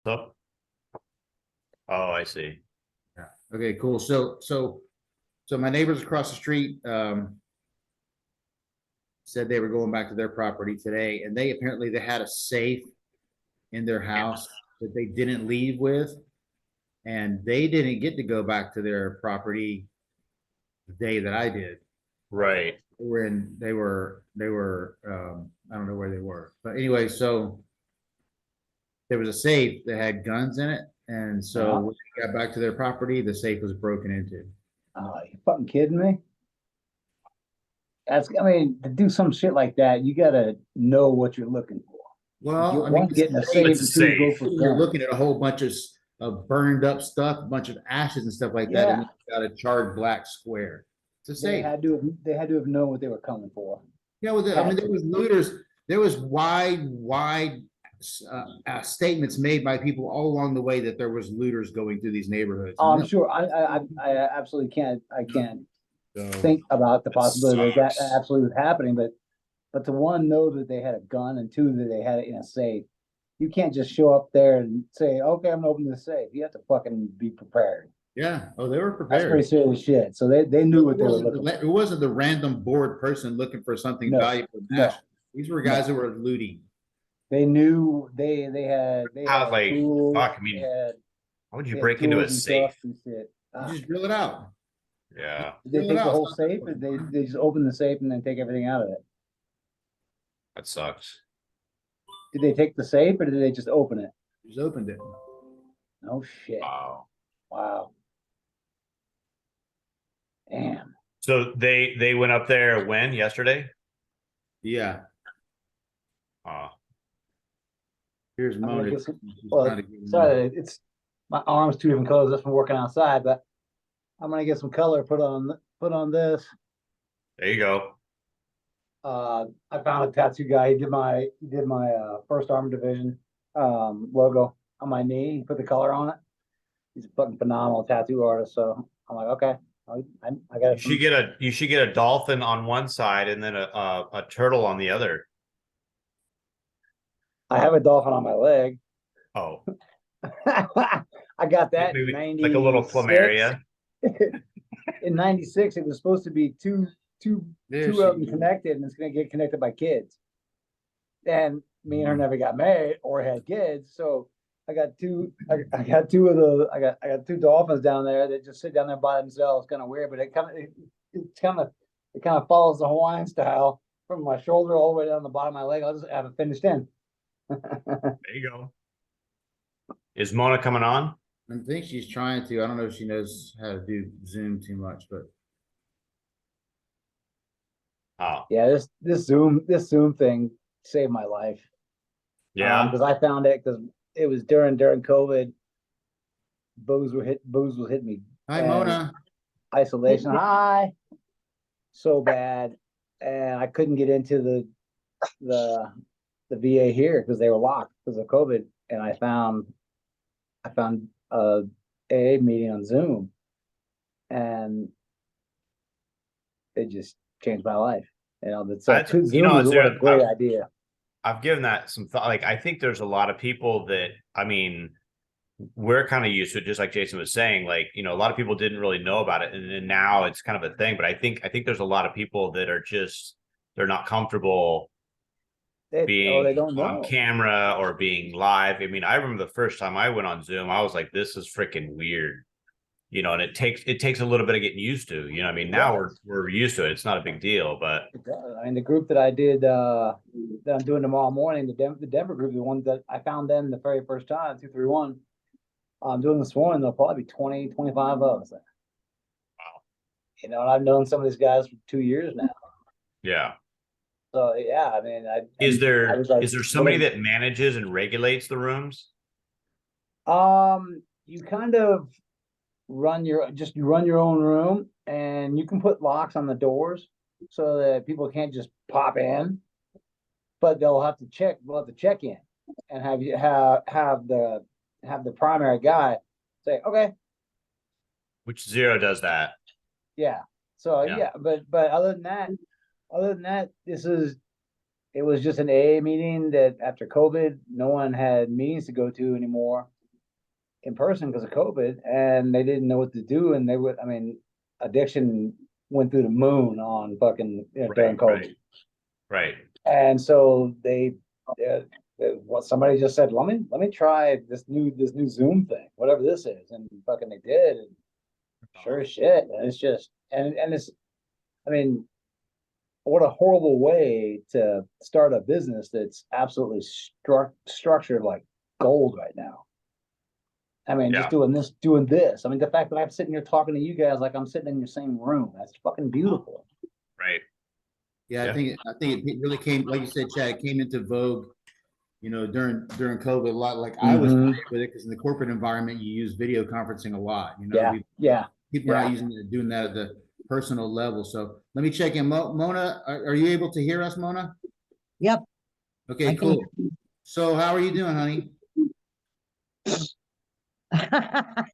So, oh, I see. Yeah. Okay, cool. So my neighbors across the street said they were going back to their property today, and they apparently they had a safe in their house that they didn't leave with, and they didn't get to go back to their property the day that I did. Right. They were I don't know where they were, but anyway, so there was a safe that had guns in it, and so when they got back to their property, the safe was broken into. You fucking kidding me? I mean, to do some shit like that, you gotta know what you're looking for. Well, I mean, One, getting a it's safe, a and two, go safe. for you're guns. looking at a whole bunch of burned up stuff, a bunch of ashes and stuff like that, and you got a charred black square. It's a They safe. they had to have known what they were coming for. Yeah, well, I mean, there was looters. There was wide statements made by people all along the way that there was looters going through these neighborhoods. Oh, And I'm sure. I absolutely can't. I can't so, think about the possibility that sucks. absolutely was happening. But to one, know that they had a gun, and two, that they had it in a safe. You can't just show up there and say, "Okay, I'm gonna open the safe." You have to fucking be prepared. yeah. Oh, they were That's pretty prepared. serious shit. So they knew what they were looking for. It wasn't the random bored person looking for something No, valuable. no, These were guys that were looting. They knew they How, had like, tools. fuck, I mean, how would you break into a safe? And shit. You just drill it out. Yeah. Did they drill it take the out. whole safe, or they just open the safe and then take everything out of it? That sucks. Did they take the safe, or did they just open it? Just opened it. No shit. Wow. Wow. Damn. So they went up there when? Yesterday? Yeah. Oh. Here's Mona. get She's Well, trying to get me- sorry, it's my arms two different colors just from working outside, but I'm gonna get some color put on this. There you go. I found a tattoo guy. He did my first Armored Division logo on my knee. He put the color on it. He's a fucking phenomenal tattoo artist. So I'm like, okay, I got it. You should get a dolphin on one side and then a turtle on the other. I have a dolphin on my leg. Oh. I got that Maybe in 96. like a little plumeria. In 96, it was supposed to be two There of them she- connected, and it's gonna get connected by kids. And me and her never got married or had kids, so I got two. I got two of the. I got two dolphins down there that just sit down there by themselves. Kind of weird, but it kind of follows the Hawaiian style from my shoulder all the way down the bottom of my leg. I'll just have it finished in. There you go. Is Mona coming on? I think she's trying to. I don't know if she knows how to do Zoom too much, but Oh, Yeah, this Zoom thing saved my life. yeah. Because I found it because it was during COVID. Booze was hitting me. hi And Mona. Isolation. Hi. So bad, and I couldn't get into the VA here because they were locked because of COVID. And I found a AA meeting on Zoom, and it just changed my life. Zoom is what a great idea. I've given that some thought. Like, I think there's a lot of people that, I mean, we're kind of used to it, just like Jason was saying. Like, a lot of people didn't really know about it, and now it's kind of a thing. But I think there's a lot of people that are they're not comfortable being They don't know. on camera or being live. I mean, I remember the first time I went on Zoom, I was like, this is freaking weird. And it takes a little bit of getting used to. I mean, now we're used to it. It's not a big deal, but In the group that I did that I'm doing tomorrow morning, the Denver group, the one that I found them the very first time, 231. I'm doing this morning, there'll probably be 20, 25 of us. Wow. And I've known some of these guys for 2 years now. yeah. So yeah, I mean, Is there somebody that manages and regulates the rooms? You kind of run your own room, and you can put locks on the doors so that people can't just pop in, but they'll have to check in and have the primary guy say, okay. Which Zero does that. Yeah. So Yeah. but other than that, it was just an AA meeting that after COVID, no one had meetings to go to anymore. in person because of COVID, and they didn't know what to do, and they would, I mean, addiction went through the moon on fucking during COVID. Right. And so what somebody just said, let me try this new Zoom thing, whatever this is, and fucking they did, and sure as shit, and it's just and it's, I mean, what a horrible way to start a business that's absolutely structured like gold right now. I mean, just doing this. I mean, the fact that I'm sitting here talking to you guys like I'm sitting in your same room, that's fucking beautiful. Right. Yeah, I think it really came, like you said, Chad, it came into vogue, during COVID a lot. Like I was with it because in the corporate environment, you use video conferencing a lot. People are not doing that at the personal level. So let me check in. Mona, are you able to hear us, Mona? Yep. Okay, cool. So how are you doing, honey? I'm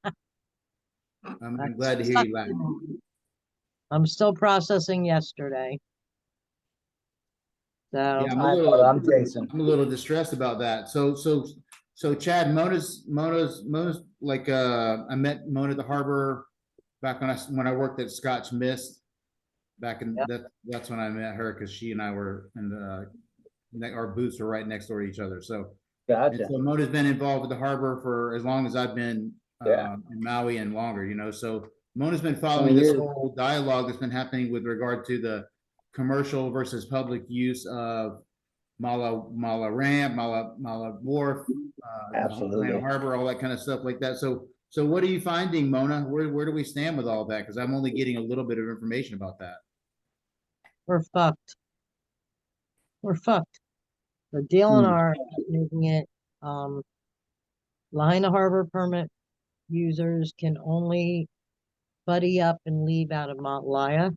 glad to hear you laugh. I'm still processing yesterday. So yeah, I'm Jason. I'm a little distressed about that. So Chad, Mona's like I met Mona at the harbor back when I worked at Scotch Mist. Back in that's when I met her, because she and I were in our booths were right next door to each other. So gotcha. So Mona's been involved with the harbor for as long as I've been in Maui and longer. So Mona's been following this whole dialogue that's been happening with regard to the commercial versus public use of Mala Ramp, Mala Wharf, absolutely, Harbor, all that kind of stuff like that. So what are you finding, Mona? Where do we stand with all that? Because I'm only getting a little bit of information about that. We're fucked. We're fucked. The DLNR is making it Lahaina Harbor permit users can only buddy up and leave out of Mount Laia,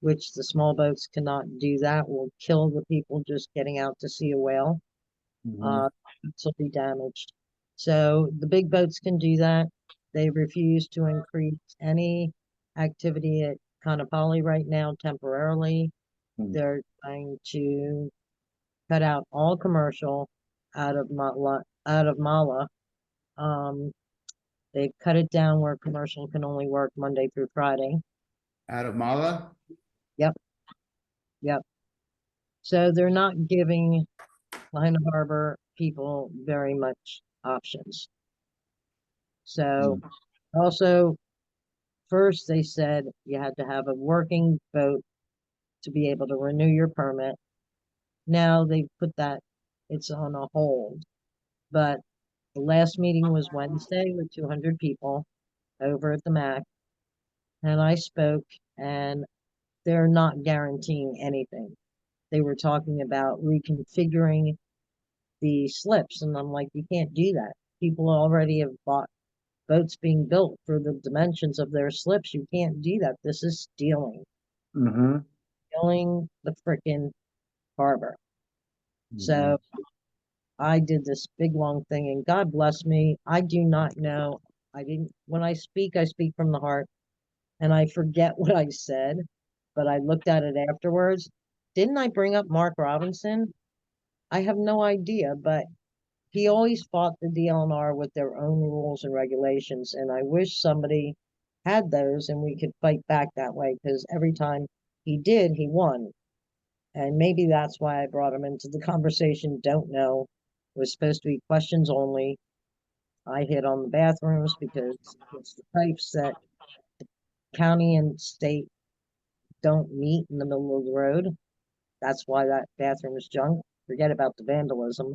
which the small boats cannot do. That will kill the people just getting out to see a whale. Boats will be damaged. So the big boats can do that. They refuse to increase any activity at Kanapali right now temporarily. They're trying to cut out all commercial out of Mala. They've cut it down where commercial can only work Monday through Friday. Out of Mala? Yep. So they're not giving Lahaina Harbor people very much options. So also, first they said you had to have a working boat to be able to renew your permit. Now they've put that, it's on a hold. But the last meeting was Wednesday with 200 people over at the MAC. And I spoke, and they're not guaranteeing anything. They were talking about reconfiguring the slips, and I'm like, you can't do that. People already have bought boats being built for the dimensions of their slips. You can't do that. This is stealing. Stealing the frickin' harbor. So I did this big long thing, and God bless me, I do not know. When I speak from the heart, and I forget what I said, but I looked at it afterwards. Didn't I bring up Mark Robinson? I have no idea, but he always fought the DLNR with their own rules and regulations, and I wish somebody had those and we could fight back that way, because every time he did, he won. And maybe that's why I brought him into the conversation. Don't know. It was supposed to be questions only. I hit on the bathrooms because it's the types that the county and state don't meet in the middle of the road. That's why that bathroom is junk. Forget about the vandalism.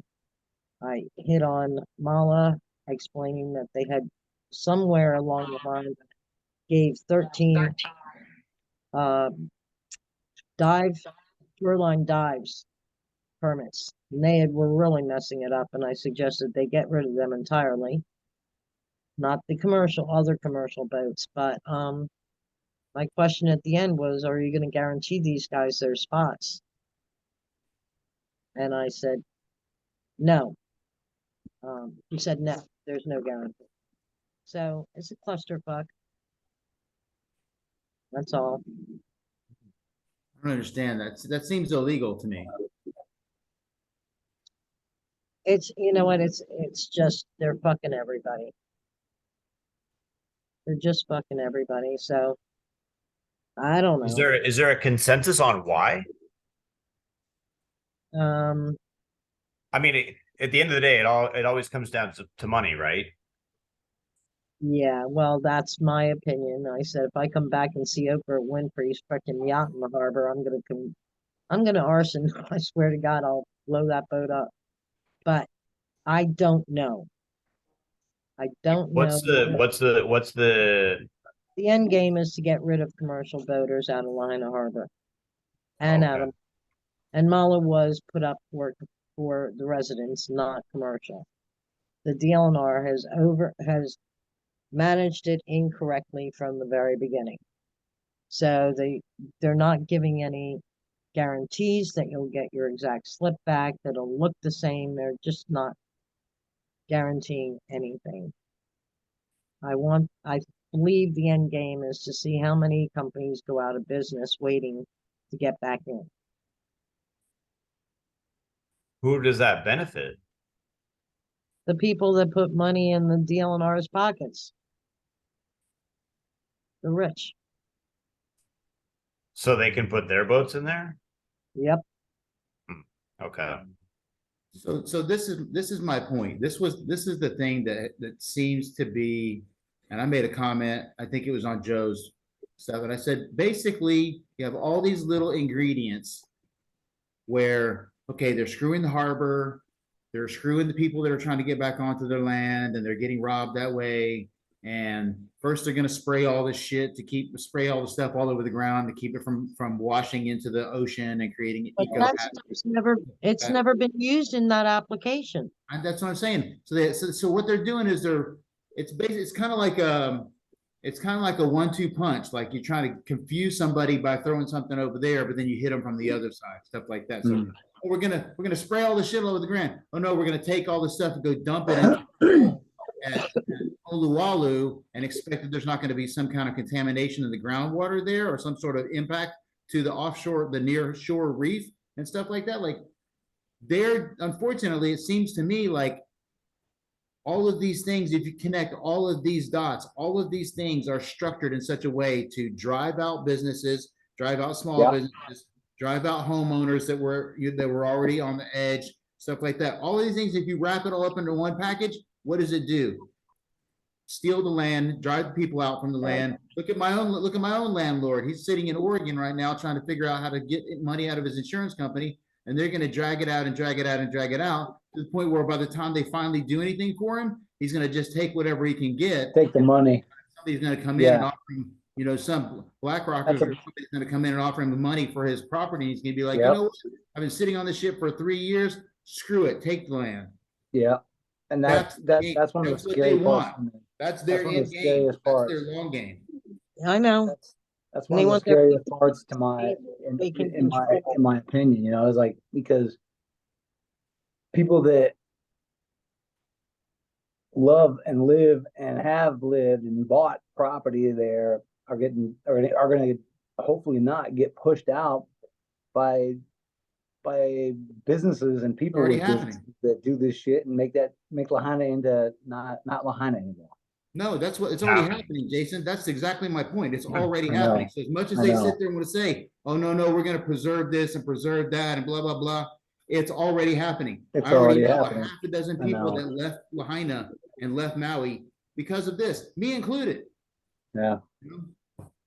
I hit on Mala, explaining that they had somewhere along the line gave 13 shoreline dives permits, and they were really messing it up, and I suggested they get rid of them entirely. Not the other commercial boats, but my question at the end was, are you going to guarantee these guys their spots? And I said, no. He said, no, there's no guarantee. So it's a clusterfuck. That's all. I don't understand that. That seems illegal to me. It's, you know what, it's just, they're fucking everybody. They're just fucking everybody. So I don't Is know. there a consensus on why? Um, I mean, at the end of the day, it always comes down to money, right? yeah, well, that's my opinion. I said if I come back and see Oprah Winfrey's freaking yacht in the harbor, I'm gonna arson. I swear to God, I'll blow that boat up. But I don't know. I don't know. What's the The end game is to get rid of commercial boaters out of Lahaina Harbor and out okay. of, and Mala was put up for the residents, not commercial. The DLNR has managed it incorrectly from the very beginning. So they're not giving any guarantees that you'll get your exact slip back, that'll look the same. They're just not guaranteeing anything. I believe the end game is to see how many companies go out of business waiting to get back in. Who does that benefit? The people that put money in the DLNR's pockets, the rich. So they can put their boats in there? Yep. Okay. So this is my point. This is the thing that seems to be, and I made a comment, I think it was on Joe's stuff, and I said, basically, you have all these little ingredients where, okay, they're screwing the harbor, they're screwing the people that are trying to get back onto their land, and they're getting robbed that way. And first they're gonna spray all this shit to spray all the stuff all over the ground to keep it from washing into the ocean and creating But eco that's it's never been used in that application. And that's what I'm saying. So what they're doing is it's kind of like it's kind of like a 1-2 punch. Like you're trying to confuse somebody by throwing something over there, but then you hit them from the other side, stuff like that. So we're gonna spray all the shit all over the ground. Oh no, we're gonna take all this stuff and go dump it at Oluwalu and expect that there's not going to be some kind of contamination in the groundwater there or some sort of impact to the near shore reef and stuff like that. Like unfortunately, it seems to me like all of these things, if you connect all of these dots, all of these things are structured in such a way to drive out businesses, drive out small businesses, drive out homeowners that were already on the edge, stuff like that. All of these things, if you wrap it all up into one package, what does it do? Steal the land, drive the people out from the land. Look at my own landlord. He's sitting in Oregon right now trying to figure out how to get money out of his insurance company, and they're going to drag it out and drag it out and drag it out to the point where by the time they finally do anything for him, he's going to just take whatever he can get. Take the money. Somebody's going to come in and offer him, some BlackRockers or somebody's going to come in and offer him the money for his property. He's going to be like, you know what? I've been sitting on this shit for 3 years. Screw it. Take the land. Yeah. And that's one of the scary parts. That's their end game. That's their long game. I know. That's one of the scariest parts to in my opinion, is like, because people that love and live and have lived and bought property there are going to hopefully not get pushed out by businesses and people that do this shit and make Lahaina into not Lahaina anymore. No, it's already happening, Jason. That's exactly my point. It's already happening. So as much as they sit there and want to say, oh no, we're going to preserve this and preserve that and blah, blah, blah. It's already happening. I already know happening. A half a dozen people that left Lahaina and left Maui because of this, me included. Yeah.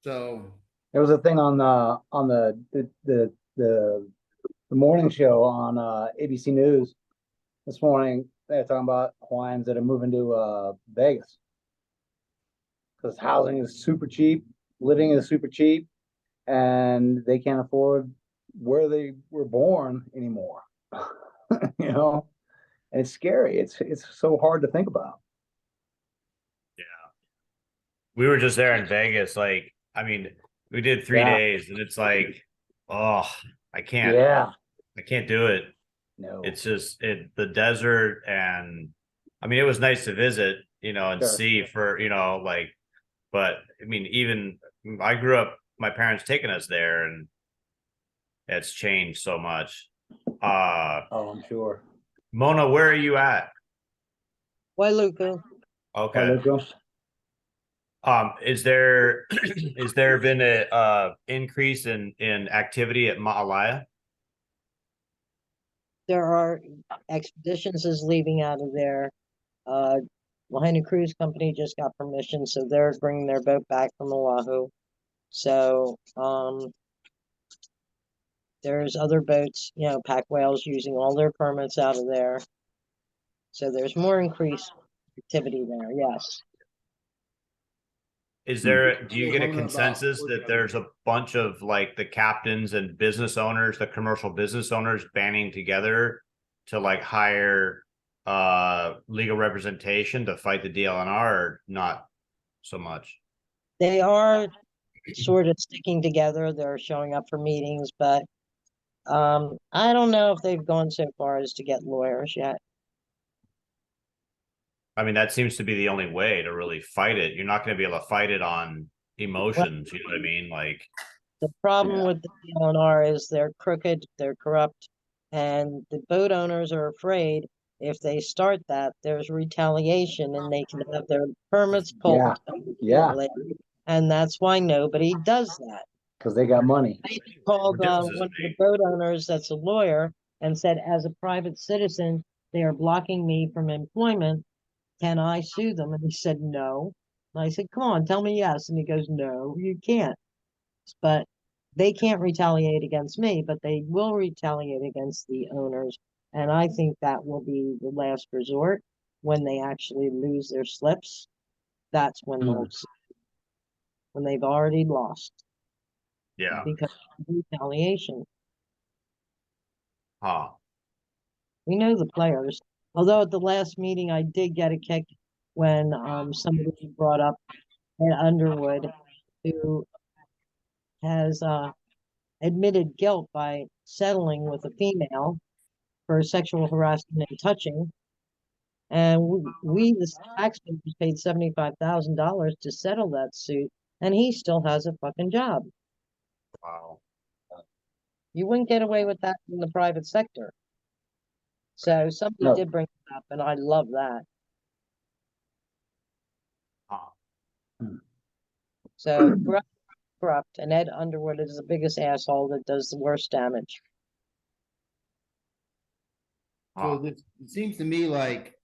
So there was a thing on the morning show on ABC News this morning. They're talking about Hawaiians that are moving to Vegas because housing is super cheap, living is super cheap, and they can't afford where they were born anymore. And it's scary. It's so hard to think about. Yeah, we were just there in Vegas. Like, I mean, we did 3 days, and it's like, oh, I can't. Yeah, I can't do it. No, it's just the desert, and I mean, it was nice to visit, and see for like, but I mean, even I grew up, my parents taking us there, and it's changed so much. I'm sure. Mona, where are you at? Wailuku. Okay. Wailuku. Is there is there been a increase in activity at Ma'alaya? There are expeditions is leaving out of there. Lahaina Cruise Company just got permission, so they're bringing their boat back from Oahu. So, there's other boats, pack whales using all their permits out of there. So there's more increased activity there, yes. Is there, do you get a Woman about consensus that 40 there's a bunch of like the captains and business owners, the commercial business owners banding together to like hire legal representation to fight the DLNR, or not so much? They are sort of sticking together. They're showing up for meetings, but I don't know if they've gone so far as to get lawyers yet. I mean, that seems to be the only way to really fight it. You're not going to be able to fight it on emotions. You know what I mean? Like, The problem with the DLNR is they're crooked, they're corrupt, and the boat owners are afraid if they start that, there's retaliation and they can have their permits Yeah, pulled yeah, immediately. And that's why nobody does that. because they got money. I called What difference does one it of the make? boat owners that's a lawyer and said, as a private citizen, they are blocking me from employment. Can I sue them? And he said, no. And I said, come on, tell me yes. And he goes, no, you can't. But they can't retaliate against me, but they will retaliate against the owners. And I think that will be the last resort when they actually lose their slips. That's when they'll, when they've already lost Yeah. because of retaliation. Huh. We know the players. Although at the last meeting, I did get a kick when somebody brought up Ed Underwood, who has admitted guilt by settling with a female for sexual harassment and touching. And the taxpayers, paid $75,000 to settle that suit, and he still has a fucking job. Wow. You wouldn't get away with that in the private sector. So somebody No. did bring it up, and I love that. Huh. So corrupt, and Ed Underwood is the biggest asshole that does the worst damage. Huh. So this, it seems to me like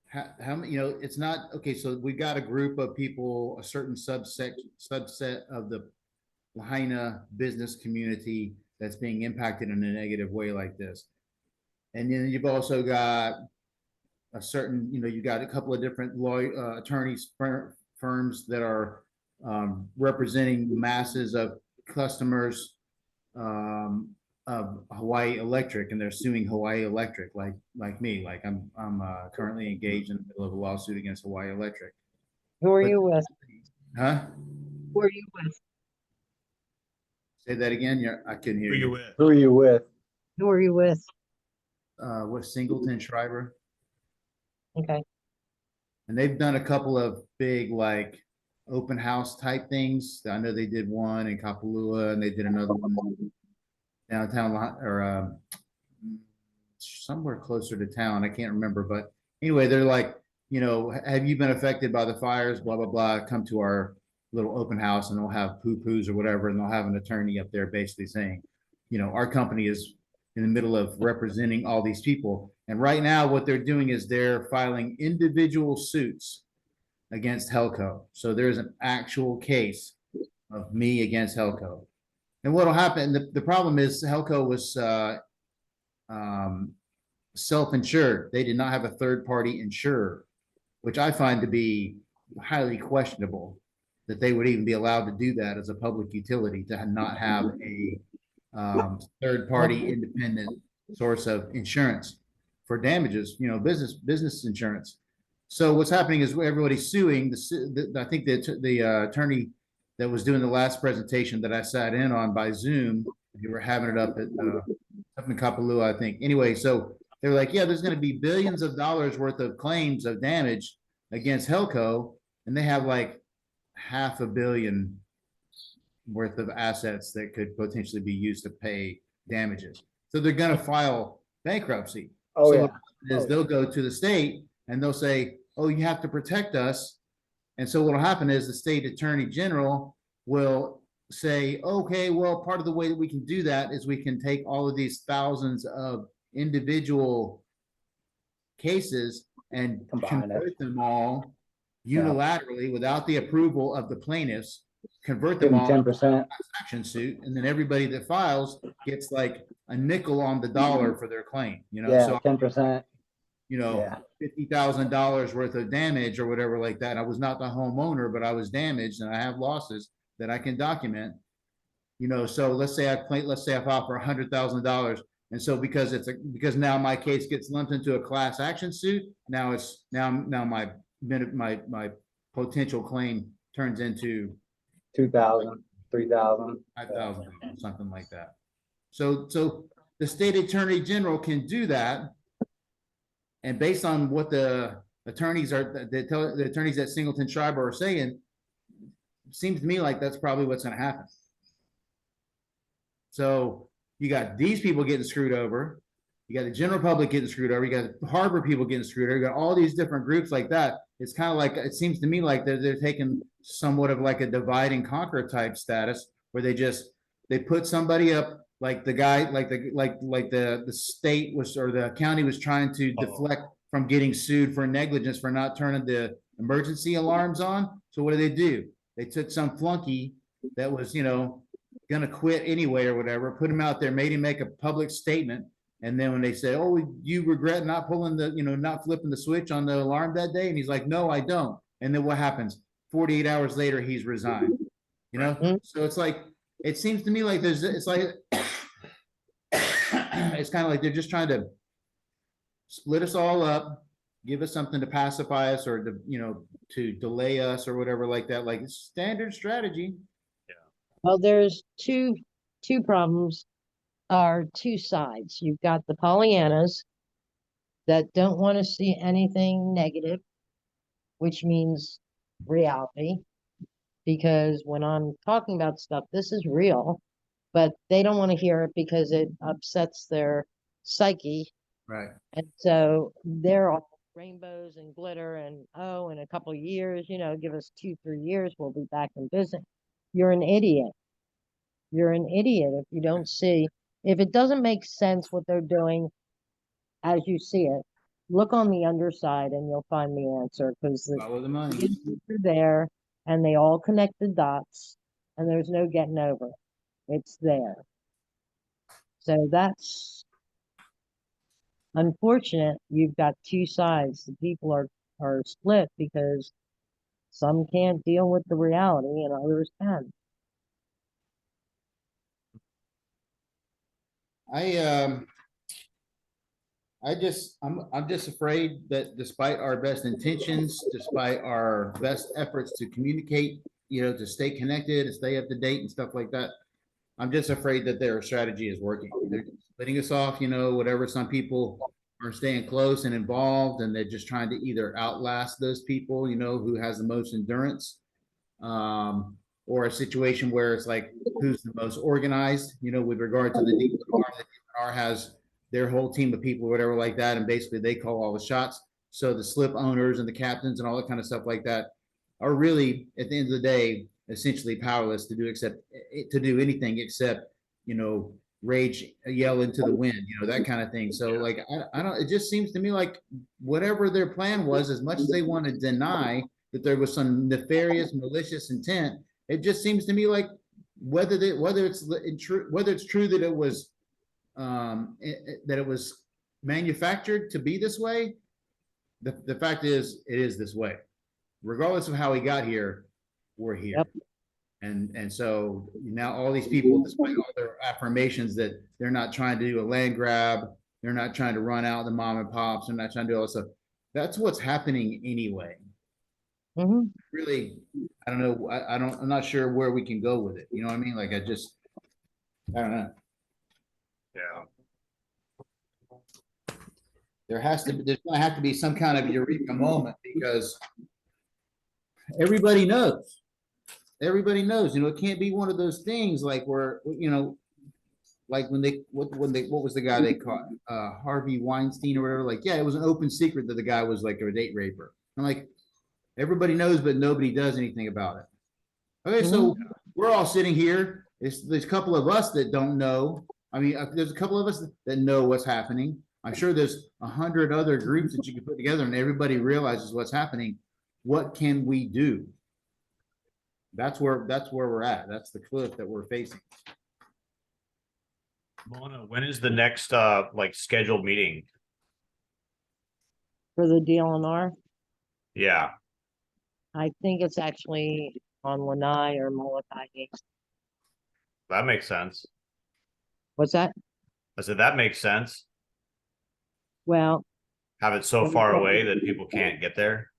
how many, it's not, okay, so we got a group of people, a certain subset of the Lahaina business community that's being impacted in a negative way like this. And then you've also got a certain, you got a couple of different attorneys firms that are representing masses of customers of Hawaii Electric, and they're suing Hawaii Electric, like me, like I'm currently engaged in the middle of a lawsuit against Hawaii Electric. Who are But- you with? Huh? Who are you with? Say that again. I couldn't hear you. Who are you with? Who are you with? What Singleton Schreiber? Okay. And they've done a couple of big like open house type things. I know they did one in Kapalua and they did another one downtown or somewhere closer to town. I can't remember, but anyway, they're like, have you been affected by the fires? Blah, blah, blah. Come to our little open house and they'll have poo-poos or whatever. And they'll have an attorney up there basically saying, our company is in the middle of representing all these people. And right now what they're doing is they're filing individual suits against Helco. So there's an actual case of me against Helco. And what'll happen, the problem is Helco was self-insured. They did not have a third-party insurer, which I find to be highly questionable that they would even be allowed to do that as a public utility, to not have a third-party independent source of insurance for damages, business insurance. So what's happening is everybody's suing. I think the attorney that was doing the last presentation that I sat in on by Zoom, you were having it up in Kapalua, I think. Anyway, so they're like, yeah, there's going to be billions of dollars worth of claims of damage against Helco, and they have like $500 million worth of assets that could potentially be used to pay damages. So they're going to file bankruptcy. Oh, so yeah. what they'll go to the state and they'll say, oh, you have to protect us And so what'll happen is the state attorney general will say, okay, well, part of the way that we can do that is we can take all of these thousands of individual cases and Combine it. convert them all Yeah. unilaterally without the approval of the plaintiffs, convert Give them them all into 10%. a class action suit, and then everybody that files gets like a nickel on the dollar for their claim, you know? Yeah, So, 10%. you know, Yeah. $50,000 worth of damage or whatever like that. I was not the homeowner, but I was damaged and I have losses that I can document. You know, so let's say I file for $100,000. And so because now my case gets lumped into a class action suit, now my potential claim turns into 2,000, 3,000. 5,000, something like that. So the state attorney general can do that. And based on what the attorneys at Singleton Schreiber are saying, it seems to me like that's probably what's going to happen. So you got these people getting screwed over. You got the general public getting screwed over. You got harbor people getting screwed over. You got all these different groups like that. It's kind of like, it seems to me like they're taking somewhat of like a divide and conquer type status where they put somebody up like the guy, like the state was, or the county was trying to deflect from getting sued for negligence for not turning the emergency alarms on. So what do? They took some flunky that was, you know, gonna quit anyway or whatever, put him out there, made him make a public statement. And then when they say, oh, you regret not pulling not flipping the switch on the alarm that day? And he's like, no, I don't. And then what happens? 48 hours later, he's resigned, you know? Mhm. So it's like, it seems to me like it's kind of like they're just trying to split us all up, give us something to pacify us or to delay us or whatever like that. Like it's standard strategy. Well, there's two problems, or two sides. You've got the Pollyannas that don't want to see anything negative, which means reality. Because when I'm talking about stuff, this is real, but they don't want to hear it because it upsets their psyche. Right. And so they're all rainbows and glitter and, oh, in a couple of years, give us 2-3 years, we'll be back in business. You're an idiot. You're an idiot if you don't see, if it doesn't make sense what they're doing as you see it, look on the underside and you'll find the answer, because Follow the money. they're there and they all connect the dots and there's no getting over it. It's there. So that's unfortunate. You've got two sides. The people are split because some can't deal with the reality and others can. I'm just afraid that despite our best intentions, despite our best efforts to communicate, to stay connected and stay up to date and stuff like that, I'm just afraid that their strategy is working. They're letting us off, whatever. Some people are staying close and involved, and they're just trying to either outlast those people, who has the most endurance, or a situation where it's like, who's the most organized, with regard to the DNR has their whole team of people, or whatever like that, and basically they call all the shots. So the slip owners and the captains and all that kind of stuff like that are really, at the end of the day, essentially powerless to do anything except, rage, yell into the wind, that kind of thing. So like, I don't, it just seems to me like whatever their plan was, as much as they want to deny that there was some nefarious, malicious intent, it just seems to me like whether it's true that it was that it was manufactured to be this way, the fact is it is this way. Regardless of how we got here, we're here. Yep. And so now all these people, despite all their affirmations that they're not trying to do a land grab, they're not trying to run out the mom and pops, they're not trying to do all this stuff. That's what's happening anyway. Mm-hmm. Really, I don't know. I'm not sure where we can go with it. You know what I mean? Like, I don't know. Yeah. There's gonna have to be some kind of eureka moment, because everybody knows. It can't be one of those things like where, like what was the guy they caught? Harvey Weinstein or whatever. Like, yeah, it was an open secret that the guy was like a date raper. I'm like, Everybody knows, but nobody does anything about it. Okay, so we're all sitting here. There's a couple of us that don't know. I mean, there's a couple of us that know what's happening. I'm sure there's 100 other groups that you can put together, and everybody realizes what's happening. What can we do? That's where we're at. That's the cliff that we're facing. Mona, when is the next like scheduled meeting? For the DLNR, Yeah, I think it's actually on Lanai or Molokai. that makes sense. What's that? I said that makes sense. Well, Have it so far away that people can't get there.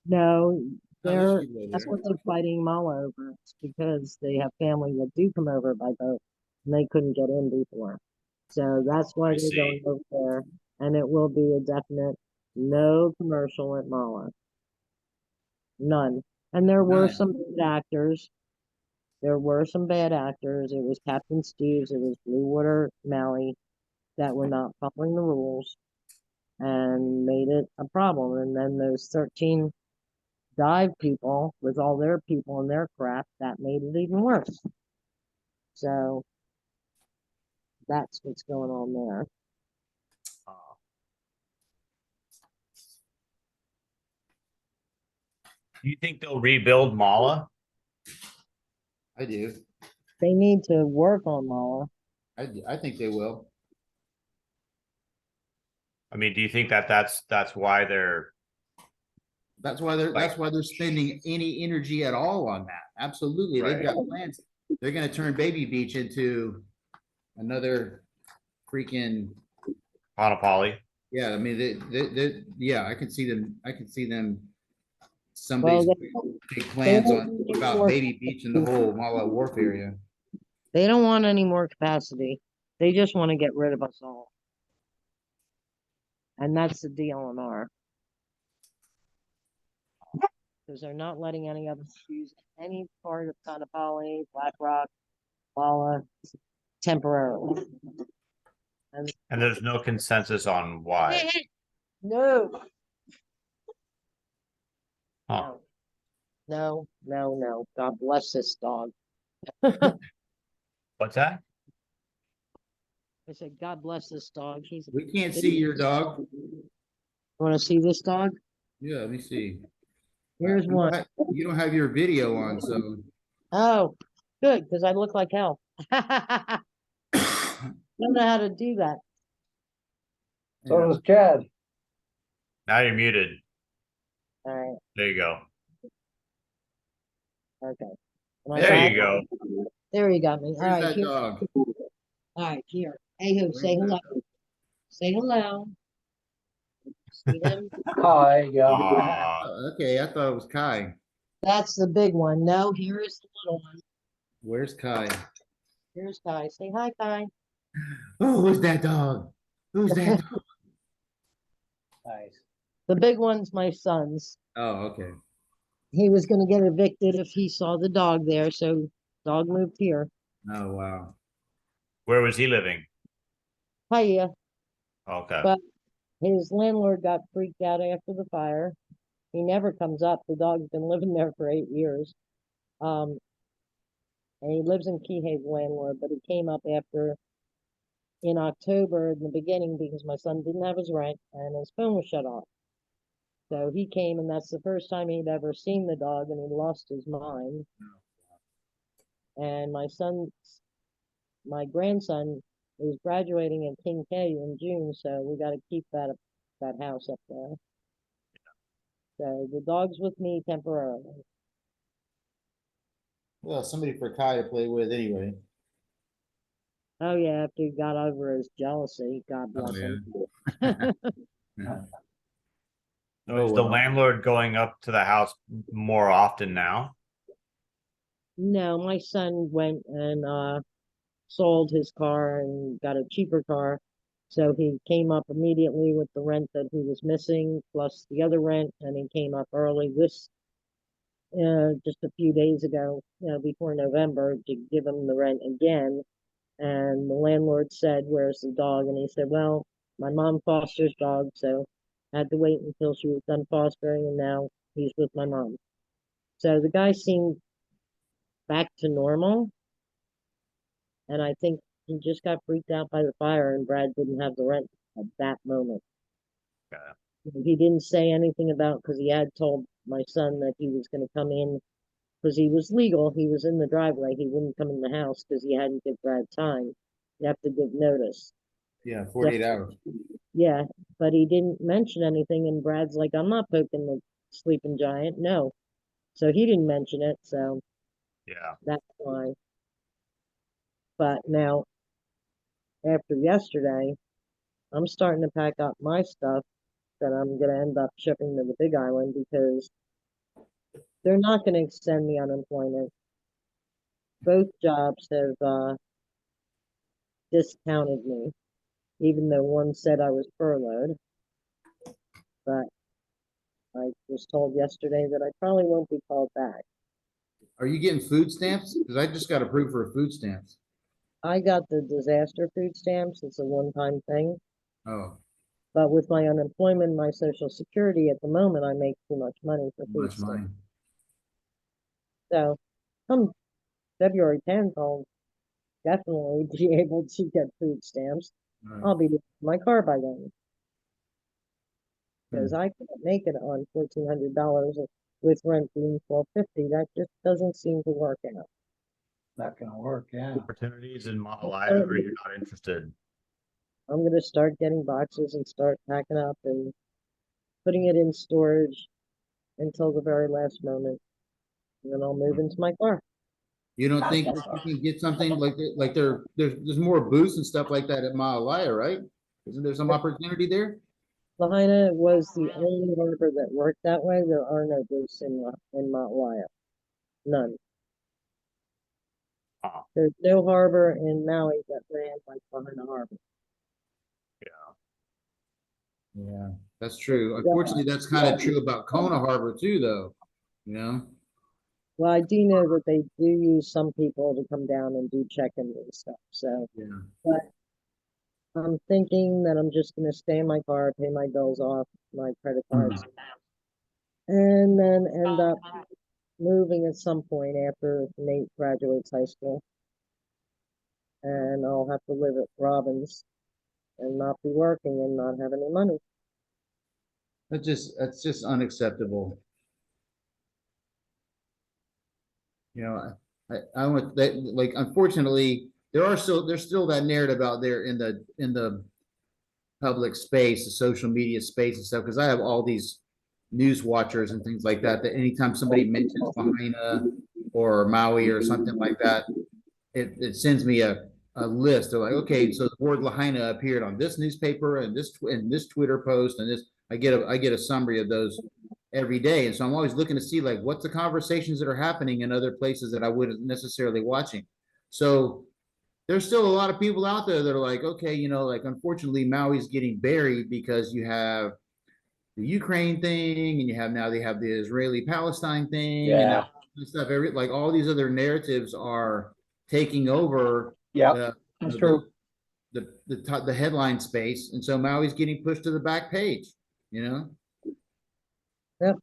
no, Oh, they're, this should go that's there. what they're fighting Mala over. It's because they have family that do come over by boat and they couldn't get in before. So that's why I they're going see. over there. And it will be a definite no commercial at Mala. None. And there were None. some bad actors. There were some bad actors. It was Captain Steve's, it was Blue Water Maui that were not following the rules and made it a problem. And then those 13 dive people with all their people and their crap, that made it even worse. So that's what's going on there. Do you think they'll rebuild Mala? I do. They need to work on Mala. I think they will. I mean, do you think that that's why they're That's why they're spending any energy at all on that. Absolutely. They've got plans. They're gonna turn Baby Beach into another freaking, Poly? yeah, I mean, yeah, I can see them, Well, somebody's big plans on don't about Baby Beach and the whole Mala Wharf area. they don't want any more capacity. They just want to get rid of us all. And that's the DLNR. Because they're not letting any of us use any part of Conopoli, Black Rock, Mala temporarily. And there's no consensus on why. No. Huh. No. God bless this dog. What's that? I said, God bless this dog. He's. We can't see your dog. Want to see this dog? Yeah, let me see. Here's one. You don't have your video on, so. Oh, good, because I look like hell. Don't know how to do that. So does Chad. Now you're muted. All right. There you go. Okay. Am I There back? you go. There you got me. All Where's right. that Here. dog? All right. Here. Hey, who? Say Where's hello. that? Say hello. See them? Hi, yeah. Oh, okay, I thought it was Kai. That's the big one. No, here is the little one. Where's Kai? Here's Kai. Say hi, Kai. Oh, who's that dog? Who's that dog? Nice. The big one's my son's. Oh, okay. He was going to get evicted if he saw the dog there, so dog moved here. Oh, wow. Where was he living? Hiya. Okay. But his landlord got freaked out after the fire. He never comes up. The dog's been living there for 8 years. And he lives in Kihei's landlord, but he came up after in October in the beginning because my son didn't have his rent and his phone was shut off. So he came, and that's the first time he'd ever seen the dog, and he lost his mind. And my grandson is graduating at King K in June, so we got to keep that house up there. So the dog's with me temporarily. Well, somebody for Kai to play with anyway. Oh yeah, after he got over his jealousy, God Oh, bless him. yeah. So is the landlord going up to the house more often now? No, my son went and sold his car and got a cheaper car. So he came up immediately with the rent that he was missing, plus the other rent, and he came up early just a few days ago, before November, to give him the rent again. And the landlord said, "Where's the dog?" And he said, "Well, my mom fosters dogs, so had to wait until she was done fostering, and now he's with my mom. So the guy seemed back to normal, and I think he just got freaked out by the fire, and Brad didn't have the rent at that moment. Yeah. He didn't say anything about, because he had told my son that he was going to come in because he was legal. He was in the driveway. He wouldn't come in the house because he hadn't given Brad time. You have to give notice. Yeah, 48 hours. Yeah, but he didn't mention anything, and Brad's like, I'm not poking the sleeping giant. No. So he didn't mention it, so Yeah. that's why. But now, after yesterday, I'm starting to pack up my stuff that I'm going to end up shipping to the Big Island because they're not going to extend me unemployment. Both jobs have discounted me, even though one said I was furloughed. But I was told yesterday that I probably won't be called back. Are you getting food stamps? Because I just got approved for food stamps. I got the disaster food stamps. It's a one-time thing. Oh, But with my unemployment, my social security at the moment, I make too much money for food much stamps. money. So come February 10th, I'll definitely be able to get food stamps. Right. I'll be in my car by then. Hmm. Because I can't make it on $1,400 with rent being $1,250. That just doesn't seem to work out. Not gonna work, yeah. Opportunities in Malaya, or you're not interested? I'm gonna start getting boxes and start packing up and putting it in storage until the very last moment. And then I'll move into my car. You don't think that you can get something like there's more booths and stuff like that at Malaya, right? Isn't there some opportunity there? Lahaina was the only harbor that worked that way. There are no booths in Mount Waya. None. Oh, There's no harbor in Maui that ran like Lahaina Harbor. Yeah, that's true. Unfortunately, that's kind of true about Kona Harbor too, though. You know? Well, I do know that they do use some people to come down and do check-ins and stuff. So, Yeah. but I'm thinking that I'm just gonna stay in my car, pay my bills off, my credit cards, and then end up moving at some point after Nate graduates high school. And I'll have to live at Robbins and not be working and not have any money. That's just unacceptable. You know, I want that, like, unfortunately, there's still that narrative out there in the public space, the social media space and stuff, because I have all these news watchers and things like that, that anytime somebody mentions Lahaina or Maui or something like that, it sends me a list of like, okay, so the word Lahaina appeared on this newspaper and this Twitter post and this. I get a summary of those every day, and so I'm always looking to see like what's the conversations that are happening in other places that I wouldn't necessarily watching. So there's still a lot of people out there that are like, okay, you know, like unfortunately Maui's getting buried because you have the Ukraine thing, and you have now they have the Israeli Palestine thing, and Yeah. stuff. Like all these other narratives are taking over Yep, the that's the, true. the headline space, and so Maui's getting pushed to the back page. You know. Yep.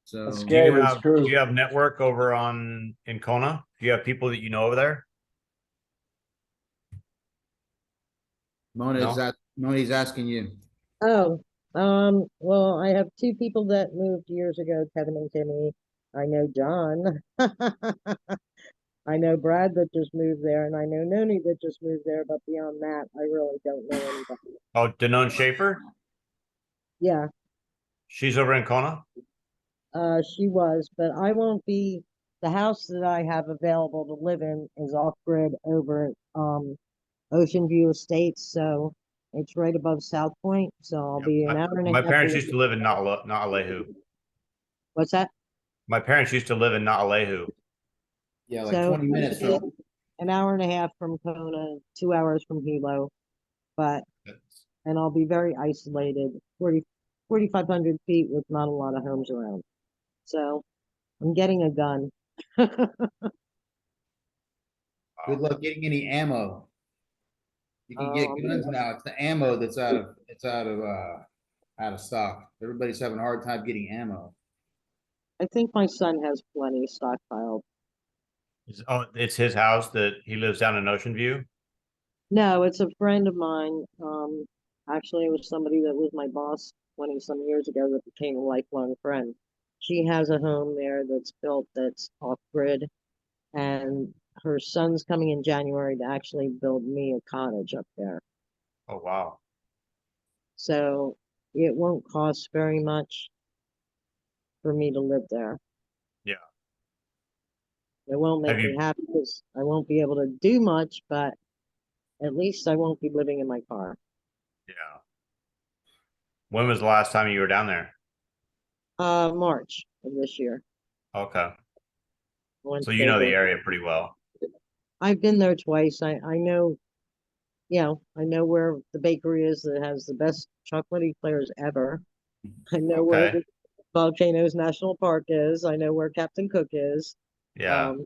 So That's do scary, you but it's have true. do you have network over in Kona? Do you have people that you know over there? No. Moni's asking you. Oh, well, I have two people that moved years ago, Kevin and Timmy. I know John. I know Brad that just moved there, and I know Noni that just moved there, but beyond that, I really don't know anybody. Oh, Danone Schaefer? Yeah, She's over in Kona? she was, but I won't be. The house that I have available to live in is off grid over at Ocean View Estates, so it's right above South Point. So I'll Yep. be an hour and a My half parents away. used to live in Naalehu. What's that? My parents used to live in Naalehu. Yeah, like So 20 minutes from. an hour and a half from Kona, 2 hours from Hilo, but and I'll be very isolated, 4,500 feet with not a lot of homes around. So I'm getting a gun. Good luck getting any ammo. You can get guns Um, now. It's the ammo that's out of out of stock. Everybody's having a hard time getting ammo. I think my son has plenty stockpiled. Oh, it's his house that he lives down in Ocean View. No, it's a friend of mine. Actually, it was somebody that was my boss 20 some years ago that became a lifelong friend. She has a home there that's built that's off grid, and her son's coming in January to actually build me a cottage up there. Oh wow. So it won't cost very much for me to live there. Yeah. It won't Have make me you? happy because I won't be able to do much, but at least I won't be living in my car. Yeah. When was the last time you were down there? March of this year. Okay. I went So to you go know the visit. area pretty well. I've been there twice. I know, I know where the bakery is that has the best chocolate eclairs ever. I know where Okay. the Volcanoes National Park is. I know where Captain Cook is. Yeah. Um,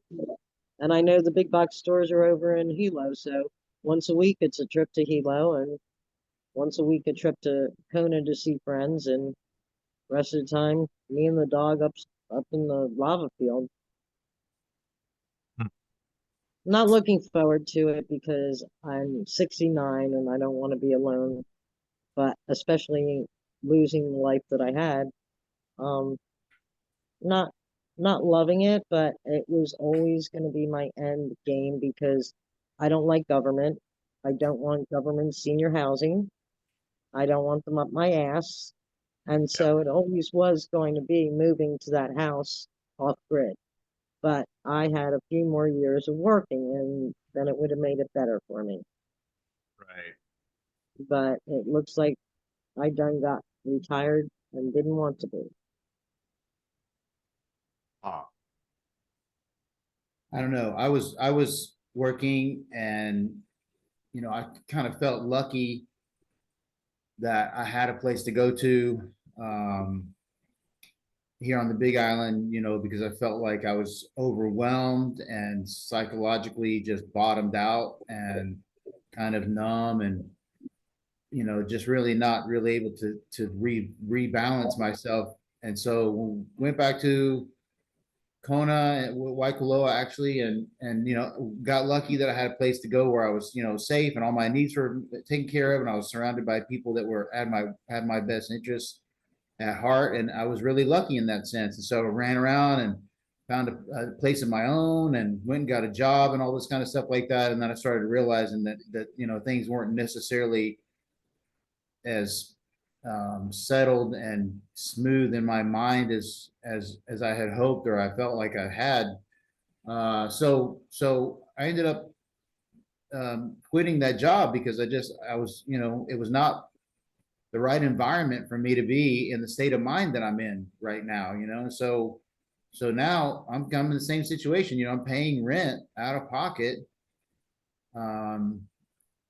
and I know the big box stores are over in Hilo. So once a week it's a trip to Hilo, and once a week a trip to Kona to see friends, and rest of the time me and the dog up in the lava field. Hmm. Not looking forward to it because I'm 69 and I don't want to be alone, but especially losing the life that I had. Um, not not loving it, but it was always going to be my end game because I don't like government. I don't want government senior housing. I don't want them up my ass. And Yeah. so it always was going to be moving to that house off grid. But I had a few more years of working and then it would have made it better for me. Right. But it looks like I done got retired and didn't want to be. Huh. I don't know. I was working and I kind of felt lucky that I had a place to go to um, here on the Big Island, because I felt like I was overwhelmed and psychologically just bottomed out and kind of numb and just really not really able to rebalance myself. And so went back to Kona and Waikoloa actually, and got lucky that I had a place to go where I was safe and all my needs were taken care of, and I was surrounded by people that were had my best interests at heart, and I was really lucky in that sense. And so I ran around and found a place of my own and went and got a job and all this kind of stuff like that. And then I started realizing that things weren't necessarily as settled and smooth in my mind as I had hoped or I felt like I had. So I ended up quitting that job because I was it was not the right environment for me to be in the state of mind that I'm in right now. So now I'm in the same situation. I'm paying rent out of pocket, um,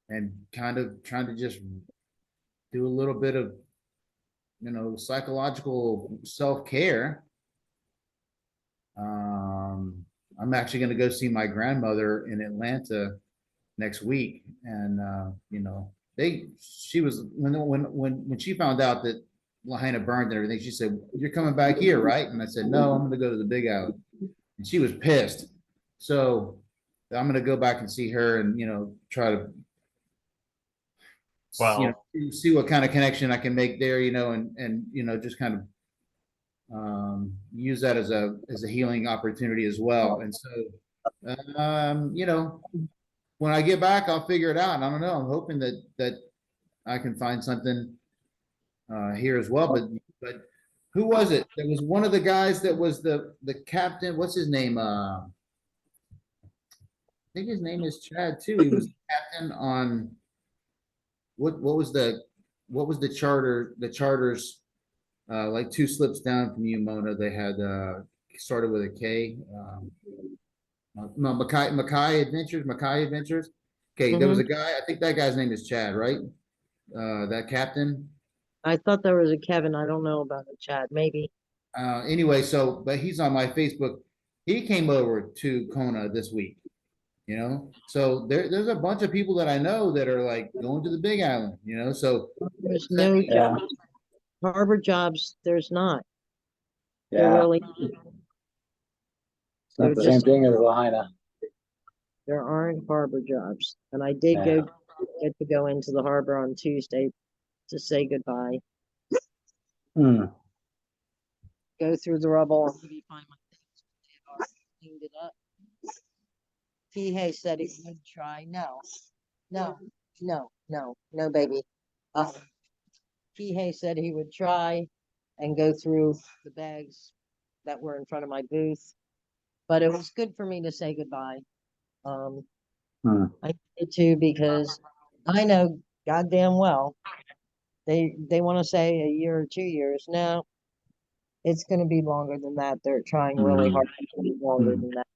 and kind of trying to just do a little bit of psychological self-care. um, I'm actually going to go see my grandmother in Atlanta next week, and she was when she found out that Lahaina burned and everything, she said, "You're coming back here, right?" And I said, "No, I'm going to go to the Big Island." And she was pissed. So I'm going to go back and see her and try to Well, see what kind of connection I can make there, and just kind of use that as a healing opportunity as well. And so when I get back, I'll figure it out. And I don't know. I'm hoping that I can find something here as well. But who was it? There was one of the guys that was the captain. What's his name? I think his name is Chad too. He was the captain on what was the charter? The charters like two slips down from you, Mona. They had started with a K. No, Mackay Adventures. Mackay Adventures. Okay, there was Hmm. a guy. I think that guy's name is Chad, right? That captain. I thought there was a Kevin. I don't know about a Chad. Maybe. Anyway, but he's on my Facebook. He came over to Kona this week, So there's a bunch of people that I know that are like going to the Big Island, So There's send no me, Yeah. Chad. harbor jobs, there's not. There Yeah, really, it's they're not the same just, thing as Lahaina. there aren't harbor jobs. And I did Yeah. get to go into the harbor on Tuesday to say goodbye, Hmm. go through the rubble and maybe find my things. They are cleaned it up. Hay said he would try. No, baby. Hay said he would try and go through the bags that were in front of my booth, but it was good for me to say goodbye. Hmm. I did too because I know goddamn well they want to say a year or 2 years. No, it's going to be longer than that. They're trying really hard to be longer than that.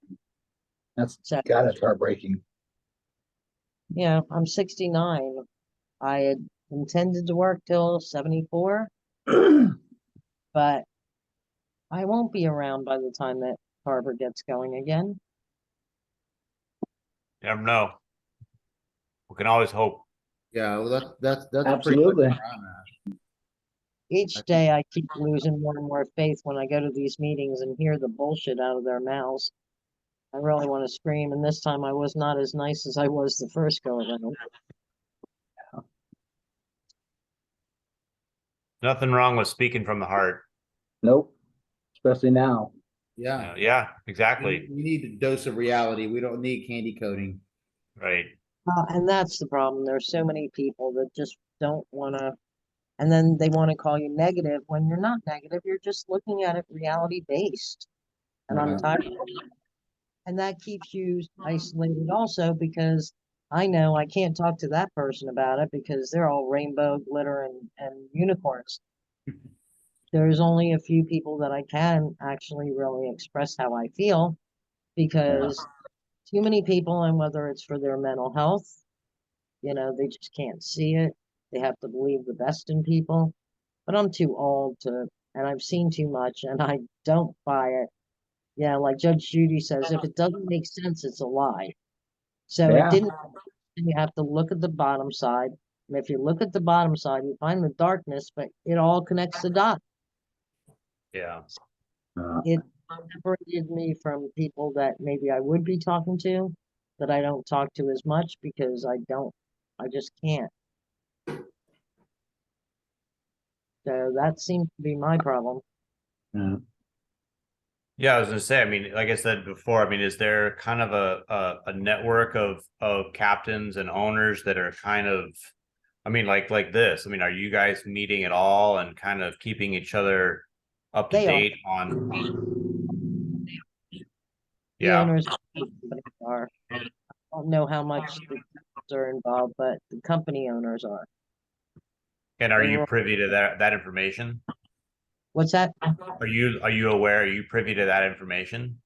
That's So, God, it's heartbreaking. yeah, I'm 69. I had intended to work till 74, but I won't be around by the time that harbor gets going again. You never know. We can always hope. Yeah, well, that's pretty much Absolutely. where I'm at. Each day I keep losing more and more faith when I go to these meetings and hear the bullshit out of their mouths. I really want to scream, and this time I was not as nice as I was the first go around. Nothing wrong with speaking from the heart. Nope. Especially now. Yeah, Yeah, exactly. we need a dose of reality. We don't need candy coating. Right. And that's the problem. There's so many people that just don't want to, and then they want to call you negative when you're not negative. You're just looking at it reality based. And I'm Yeah. tired of it. And that keeps you isolated also because I know I can't talk to that person about it because they're all rainbow, glitter, and unicorns. There's only a few people that I can actually really express how I feel because too many people, and whether it's for their mental health, they just can't see it. They have to believe the best in people. But I'm too old to, and I've seen too much, and I don't buy it. Yeah, like Judge Judy says, if it doesn't make sense, it's a lie. So it Yeah. didn't, and you have to look at the bottom side. And if you look at the bottom side, you find the darkness, but it all connects the dots. Yeah. It separated me from people that maybe I would be talking to, that I don't talk to as much because I just can't. So that seems to be my problem. Yeah. Yeah, I was gonna say, I mean, like I said before, I mean, is there kind of a network of captains and owners that are kind of, I mean, like this? I mean, are you guys meeting at all and kind of keeping each other up to They are. date on? The Yeah. owners of the company are. I don't know how much the captains are involved, but the company owners are. And are you They're- privy to that information? What's that? Are you aware? Are you privy to that information?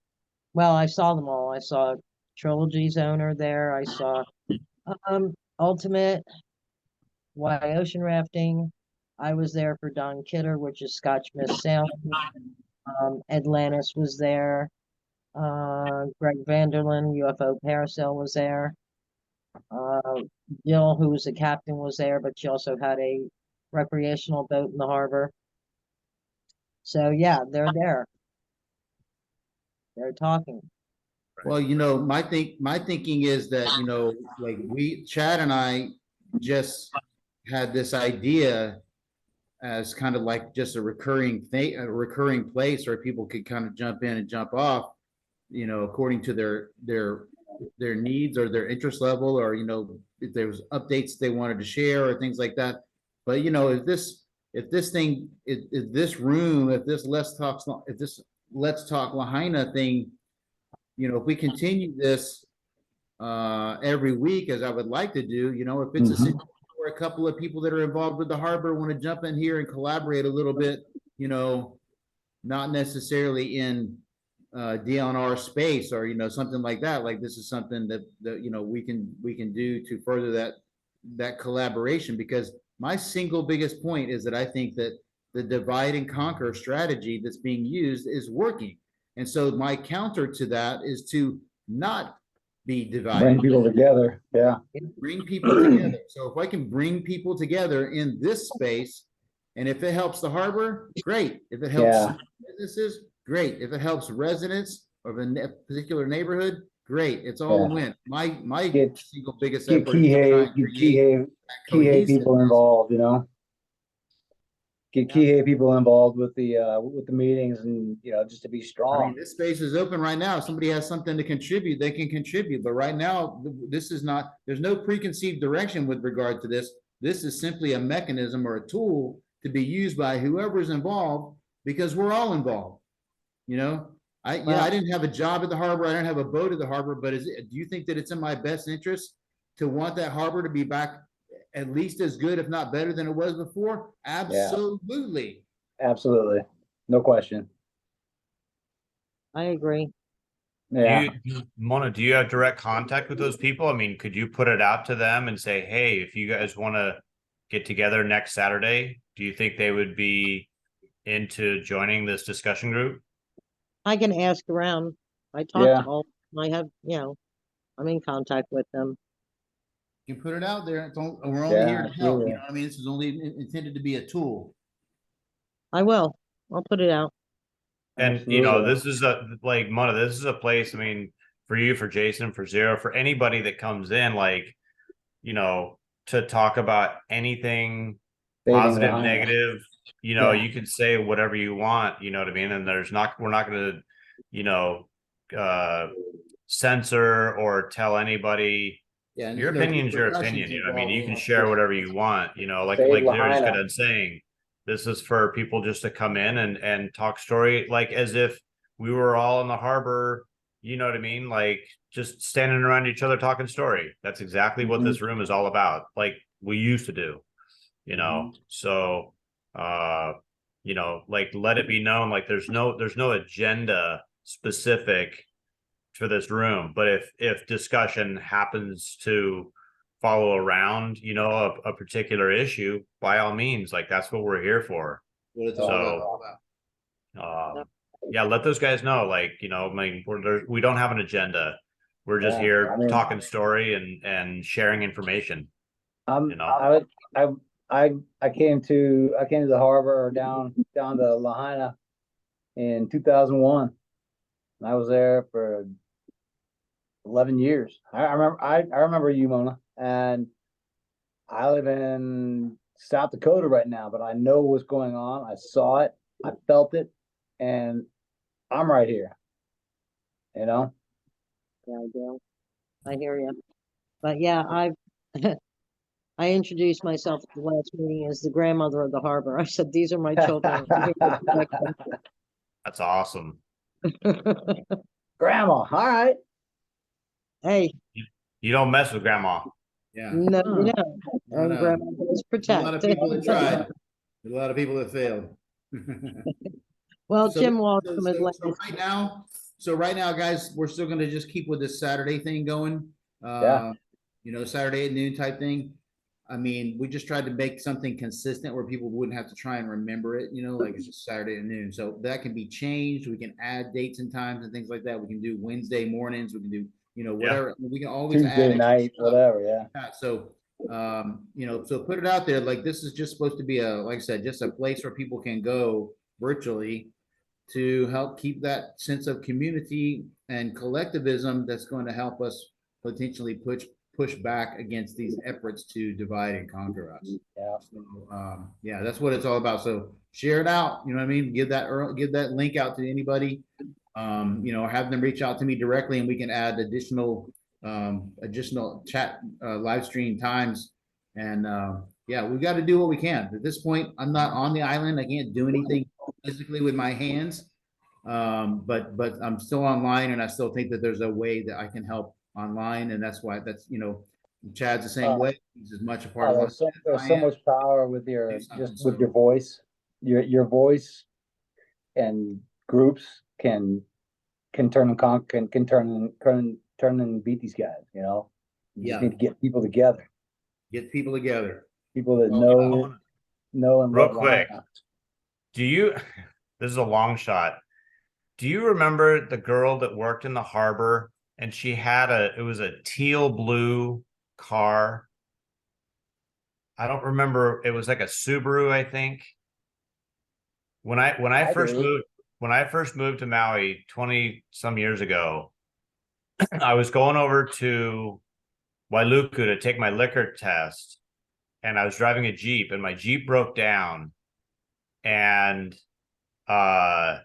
Well, I saw them all. I saw Trilogy's owner there. I saw Ultimate, Y Ocean Rafting. I was there for Don Kidder, which is Scotch Mist Sailing. Atlantis was there. Greg Vanderlyn, UFO Parasail was there. Jill, who was a captain, was there, but she also had a recreational boat in the harbor. So yeah, they're there. They're talking. Well, my thinking is that, like Chad and I just had this idea as kind of like just a recurring thing, a recurring place where people could kind of jump in and jump off, according to their needs or their interest level, or, if there was updates they wanted to share or things like that. But, if this Let's Talk Lahaina thing, if we continue this every week, as I would like to do, if it's a situation where a couple of people that are involved with the harbor want to jump in here and collaborate a little bit, not necessarily in DNR space or, something like that. Like this is something that we can do to further that collaboration, because my single biggest point is that I think that the divide and conquer strategy that's being used is working. And so my counter to that is to not be divided. Bring people together. Yeah. Bring people together. So if I can bring people together in this space And if it helps the harbor, great. If it helps Yeah. businesses, great. If it helps residents of a particular neighborhood, great. It's all a Yeah. win. My Get- single biggest Get effort is to try and create Kihei cohesiveness. people involved, you know? Get Yeah. Kihei people involved with the meetings and, just to be I strong. mean, this space is open right now. If somebody has something to contribute, they can contribute. But right now, this is not, there's no preconceived direction with regard to this. This is simply a mechanism or a tool to be used by whoever's involved, because we're all involved. I Well- didn't have a job at the harbor. I don't have a boat at the harbor, but do you think that it's in my best interest to want that harbor to be back at least as good, if not better than it was before? Absolutely. Absolutely. No question. I agree. Yeah. Mona, do you have direct contact with those people? I mean, could you put it out to them and say, hey, if you guys want to get together next Saturday, do you think they would be into joining this discussion group? I can ask around. I talk Yeah. to all, I have, I'm in contact with them. You put it out there. We're only here to help. absolutely. You know what I mean? This is only intended to be a tool. I will. I'll put it out. And Absolutely. this is Mona, this is a place, I mean, for you, for Jason, for Zero, for anybody that comes in, to talk about anything Saving positive, Lahaina. negative, Yeah. you can say whatever you want, you know what I mean? And we're not going to, censor or tell anybody. Yeah. Your opinion's your opinion. I mean, you can share whatever you want, like Save Zero just Lahaina. got done saying. This is for people just to come in and talk story, like as if we were all in the harbor, you know what I mean? Like just standing around each other talking story. That's exactly what this room is all about. Like we used to do, So like let it be known, like there's no agenda specific for this room. But if discussion happens to follow around, a particular issue, by all means, like that's what we're here for. What it's all about. Yeah, let those guys know, like, I mean, we don't have an agenda. We're just Yeah, here I mean- talking story and sharing information. I came to the harbor or down to Lahaina in 2001. And I was there for 11 years. I remember you, Mona, and I live in South Dakota right now, but I know what's going on. I saw it, I felt it, and I'm right here. Yeah, I do. I hear you. But yeah, I introduced myself at the last meeting as the grandmother of the harbor. I said, these are my children. I'm here to protect them." That's awesome. Grandma, all right. Hey, You don't mess with grandma. Yeah. no, you know, No, and no. grandma is There's a lot of protect. people that tried. There's a lot of people that failed. Well, So- Jim Walsh so- from so- Atlantis. so right now, guys, we're still gonna just keep with this Saturday thing going. Yeah. Saturday at noon type thing. I mean, we just tried to make something consistent where people wouldn't have to try and remember it, like it's just Saturday at noon. So that can be changed. We can add dates and times and things like that. We can do Wednesday mornings. We can do, whatever. We can always add Tuesday extra night, stuff. whatever, yeah. Yeah, so, so put it out there, like, this is just supposed to be like I said, just a place where people can go virtually to help keep that sense of community and collectivism that's going to help us potentially push back against these efforts to divide and conquer us. Yeah. So, that's what it's all about. So share it out, you know what I mean? Give that link out to anybody, have them reach out to me directly, and we can add additional chat live stream times. And we've got to do what we can. At this point, I'm not on the island. I can't do anything physically with my hands. But I'm still online, and I still think that there's a way that I can help online, and that's why Chad's the same way. He's as much a part of There's so much power with your voice. Your voice and groups can turn and beat these guys, You just need to get people together. People that know and Real love quick. Lahaina. This is a long shot. Do you remember the girl that worked in the harbor and she had it was a teal blue car? I don't remember. It was like a Subaru, I think. When I I first do. moved when I first moved to Maui 20 some years ago, I was going over to Wailuku to take my liquor test, and I was driving a Jeep, and my Jeep broke down, and uh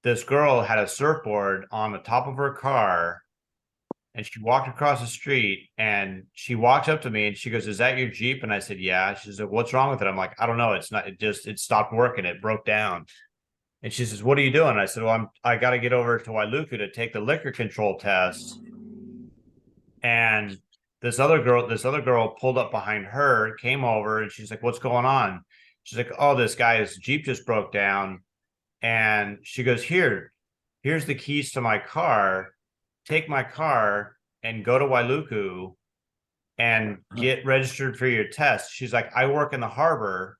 this girl had a surfboard on the top of her car, and she walked across the street, and she walked up to me and she goes, "Is that your Jeep?" And I said, "Yeah." She's like, "What's wrong with it?" I'm like, "I don't know. It's not, it stopped working. It broke down." And she says, "What are you doing?" I said, "Well, I got to get over to Wailuku to take the liquor control test." And this other girl pulled up behind her, came over, and she's like, "What's going on?" She's like, "Oh, this guy's Jeep just broke down." And she goes, here's the keys to my car. Take my car and go to Wailuku and get registered for your test. She's like, "I work in the harbor.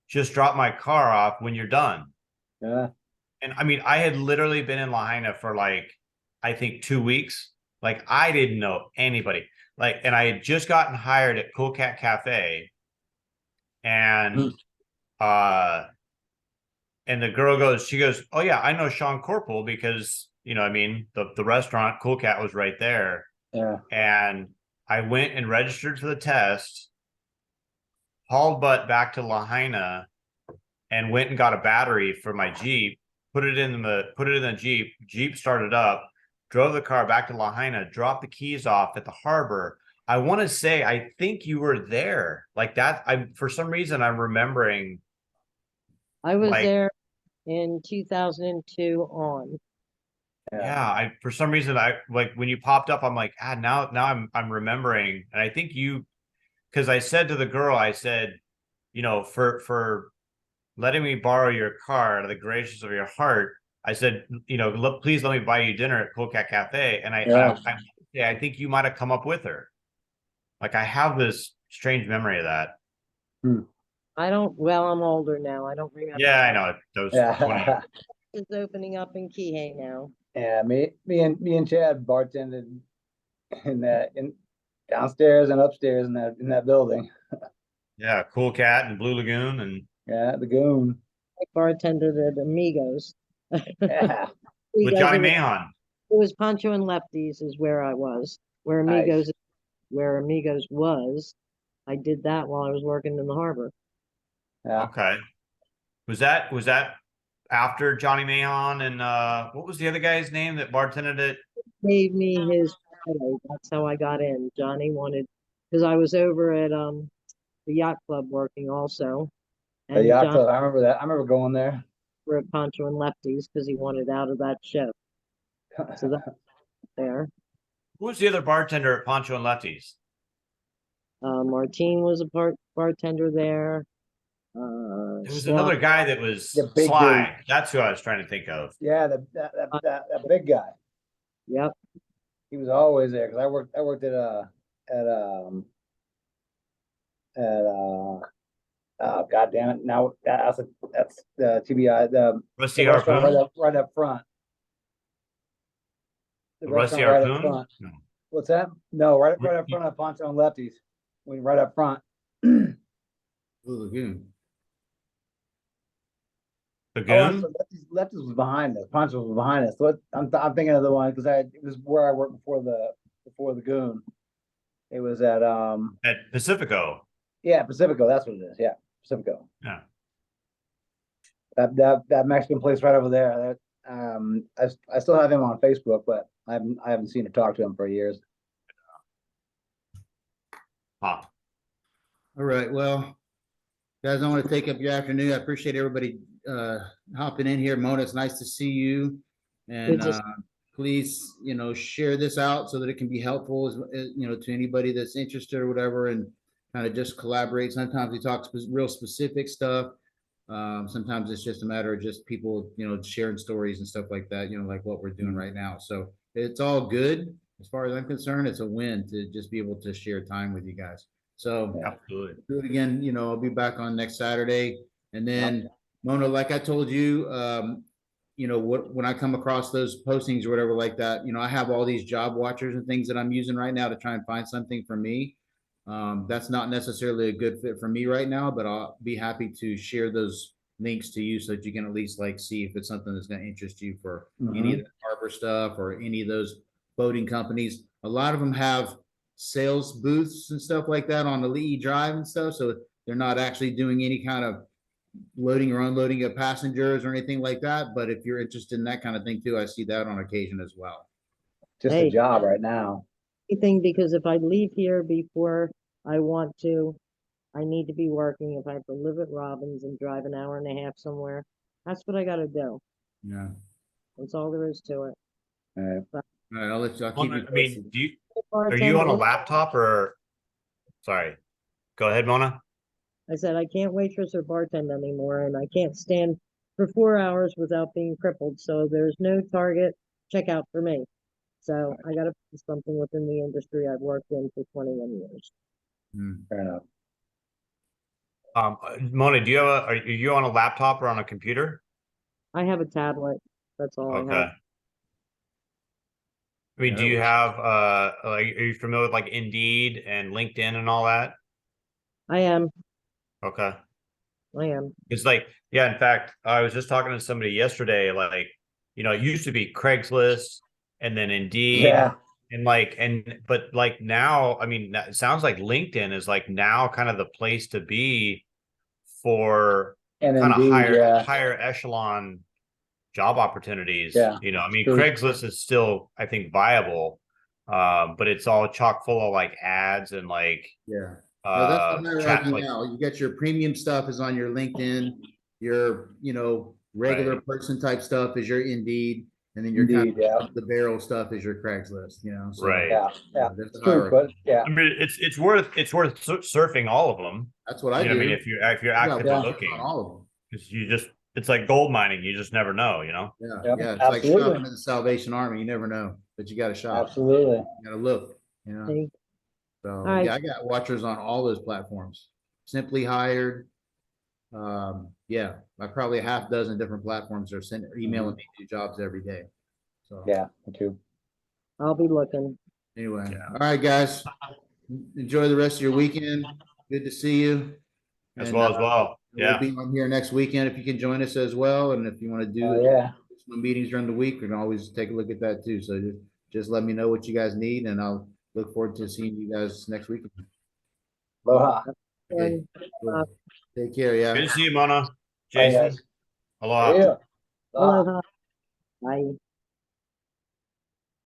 Just drop my car off when you're done." Yeah. And I mean, I had literally been in Lahaina for like, I think 2 weeks. Like, I didn't know anybody. Like, and I had just gotten hired at Cool Cat Cafe. And uh and the girl goes, she goes, "Oh yeah, I know Sean Corporal because, I mean, the restaurant Cool Cat was right there." Yeah. And I went and registered for the test, hauled butt back to Lahaina, and went and got a battery for my Jeep, put it in the Jeep. Jeep started up, drove the car back to Lahaina, dropped the keys off at the harbor. I want to say, I think you were there like that. For some reason, I'm remembering I was like, there in 2002 on. Yeah. yeah, for some reason, I like when you popped up, I'm like, now I'm remembering. And I think because I said to the girl, I said, for letting me borrow your car out of the gracious of your heart, I said, please let me buy you dinner at Cool Cat Cafe. And Yeah. I think you might have come up with her. Like, I have this strange memory of that. I don't, well, I'm older now. I don't remember. Yeah, I know. Those 20. Yeah. It's opening up in Kihei now. Yeah. Me and Chad bartended in downstairs and upstairs in that building. Yeah, Cool Cat and Blue Lagoon. And Yeah, the goon. I bartended at Amigos. Yeah. with Amigos, Johnny it Mahon. was Pancho and Lefties is where I was. Nice. Where Amigos was. I did that while I was working in the harbor. Yeah. Okay. Was that after Johnny Mahon and what was the other guy's name that bartended it? Gave me his photo. That's how I got in. Johnny wanted, because I was over at the yacht club working also, The and yacht John club. I remember that. I remember going there. were at Pancho and Lefties because he wanted out of that show. So that's there. Who was the other bartender at Pancho and Lefties? Martine was a bartender there. It was Sly, another guy that was The big Sly. dude. That's who I was trying to think of. Yeah, that big guy. yep. He was always there because I worked at oh god damn it. Now that's the TBI, Rusty the restaurant Harpoon? right up front. The Rusty restaurant right up Harpoon? front. No. What's that? No, right up front of Poncho and Lefties. When right up front. Blue Lagoon. Oh, I'm Lagoon? sorry, Lefties was behind us. Poncho was behind us. So I'm thinking of the one because it was where I worked before the Goon. It was at At Pacifico. yeah, Pacifico. That's what it is. Yeah, Pacifico. Yeah. That Mexican place right over there. I still have him on Facebook, but I haven't seen or talked to him for years. Huh. All right, well, guys, I don't want to take up your afternoon. I appreciate everybody hopping in here. Mona, it's nice to see you. And Good to please, share this out so that it can be helpful, to anybody that's interested or whatever, and kind of just collaborate. Sometimes we talk real specific stuff. Sometimes it's just a matter of just people, sharing stories and stuff like that, like what we're doing right now. So it's all good. As far as I'm concerned, it's a win to just be able to share time with you guys. So Absolutely. do it again. I'll be back on next Saturday. And then Mona, like I told you, when I come across those postings or whatever like that, I have all these job watchers and things that I'm using right now to try and find something for me. That's not necessarily a good fit for me right now, but I'll be happy to share those links to you so that you can at least like see if it's something that's gonna interest you for any of the harbor stuff or any of those boating companies. A lot of them have sales booths and stuff like that on the Lee Drive and stuff, so they're not actually doing any kind of loading or unloading of passengers or anything like that. But if you're interested in that kind of thing too, I see that on occasion as well. Just Hey. a job right now. Anything, because if I leave here before I want to, I need to be working. If I have to live at Robbins and drive an hour and a half somewhere, that's what I gotta do. Yeah. That's all there is to it. All right. All right, I'll let you, I'll Well, keep you I mean, posted. are you on a laptop or? Sorry, go ahead, Mona. I said, I can't waitress or bartend anymore, and I can't stand for 4 hours without being crippled, so there's no target checkout for me. So I gotta do something within the industry I've worked in for 21 years. Fair enough. Mona, do you have are you on a laptop or on a computer? I have a tablet, that's all I Okay. have. I mean, Yeah, do that you works. have like, are you familiar with like Indeed and LinkedIn and all that? I am, Okay. I am. It's like, yeah, in fact, I was just talking to somebody yesterday, like, it used to be Craigslist and then Indeed Yeah. and but like now, I mean, it sounds like LinkedIn is like now kind of the place to be for And kind of indeed, yeah. higher echelon job opportunities. Yeah, I mean, true. Craigslist is still, I think, viable, but it's all chock full of like ads and like Yeah. No, that's the chat, hierarchy like now. You got your premium stuff is on your LinkedIn, your, regular Right. person type stuff is your Indeed, and then your kind Indeed, yeah. of the barrel stuff is your Craigslist, so. right. Yeah, yeah. There's the It's true, hierarchy. but yeah. I mean, it's worth surfing all of them. That's what I What I mean, do. if you're I got actively watchers looking, on all of them. because it's like gold mining. You just never know. Yeah, Yep, yeah. It's like absolutely. shopping at the Salvation Army. You never know, but you got to shop. Absolutely. You got to look. See? So right. yeah, I got watchers on all those platforms. Simply Hired. Yeah, I probably a half dozen different platforms are sending emailing me new jobs every day. So Yeah, me too. I'll be looking. anyway, Yeah. all right, guys. Enjoy the rest of your weekend. Good to see you. As And, well. we'll Yeah. be on here next weekend if you can join us as well. And if you want to do Oh, yeah. some meetings during the week, we can always take a look at that too. So just let me know what you guys need, and I'll look forward to seeing you guys next week. Aloha. Okay. Cool. Take care. Yeah. Good to see you, Mona. Bye, Jason. guys. Aloha. Yeah. Aloha. Bye.